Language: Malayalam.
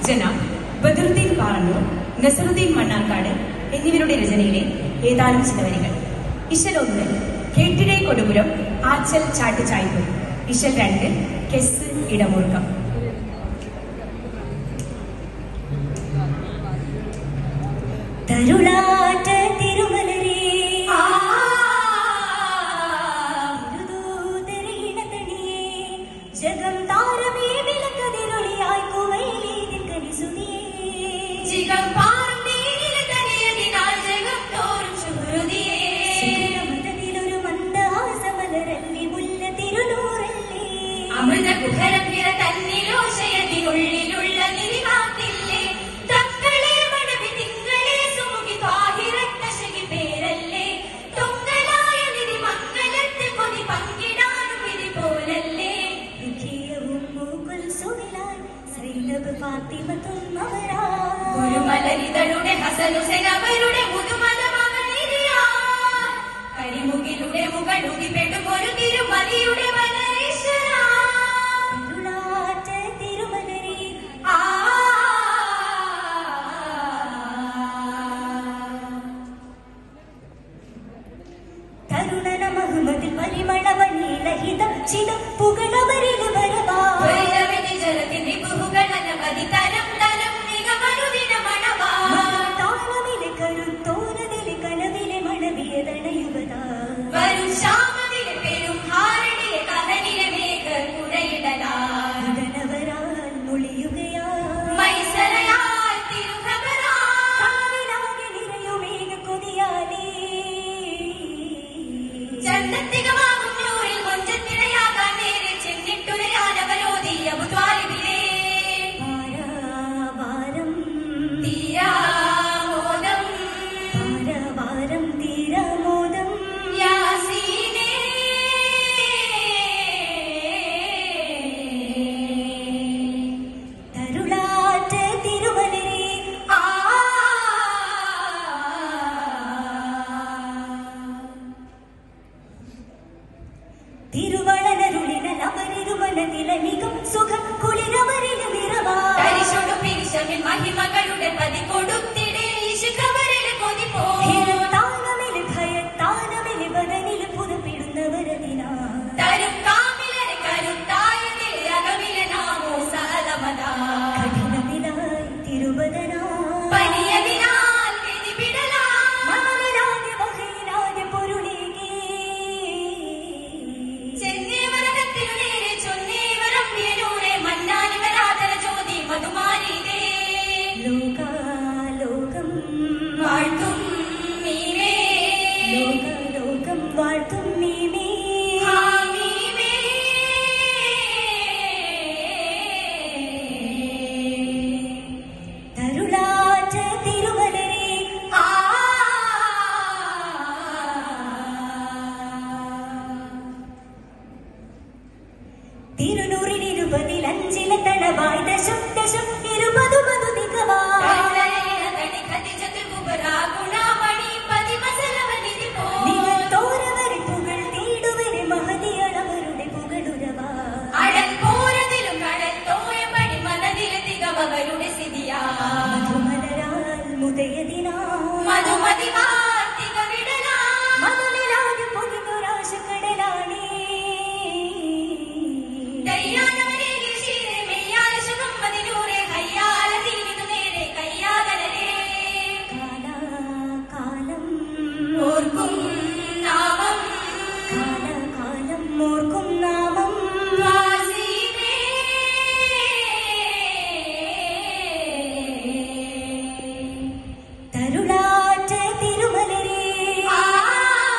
ജനാബ് ബദറുദ്ദീൻ പാറന്നൂർ, നസറുദ്ദീൻ മണ്ണാർക്കാട് എന്നിവരുടെ രചനയിലെ ഏതാനും ചില വരികൾ. ഇശൽ 1 കേട്ടിടേ കൊടുപുരം ആച്ചൽ ചാട്ടുചായ്പ്. ഇശൽ 2 കെസ് ഇടമൂർക്കം. തരുളാറ്റ തിരുമലരേ ജഗം താരമേ വിളക്കതിരൊളിയായി കുവൈലീതിൻ കലിസുതിയേ ജിഗം പാറും നീനിലതനിയതിനാൽ ജഗം തോറും ശുഹൃതിയേ സുഗമതതിലൊരു മന്ദഹാസമലരല്ലി മുല്ല തിരുനൂറല്ലേ അമൃത കുഹരം നിറ തന്നിലോശയതിനുള്ളിലുള്ള നിധിമാത്തില്ലേ തക്കളെ മണവി തിങ്കളെ സുമുഖി താഹിരത്തശകി പേരല്ലേ തൊങ്കലായ നിധി മംഗലത്തെ പൊതി പങ്കിടാനും വിധി പോലല്ലേ മലരിതളുടെ ഹസനുസനവരുടെ കരിമുകിലുടെ മുകളുതി പെടും ഒരു തിരുമലിയുടെ തിരുമലരി തരുണന മഹുമതിൽ പരിമളവനീലഹിത ചിത പുകളവരില് വരവാ തിരുവളനരുളിന നവനിരുമനതിലനികം സുഖം കുളിരവരിലും നിറവാ മഹിമകളുടെ പതി കൊടുത്തി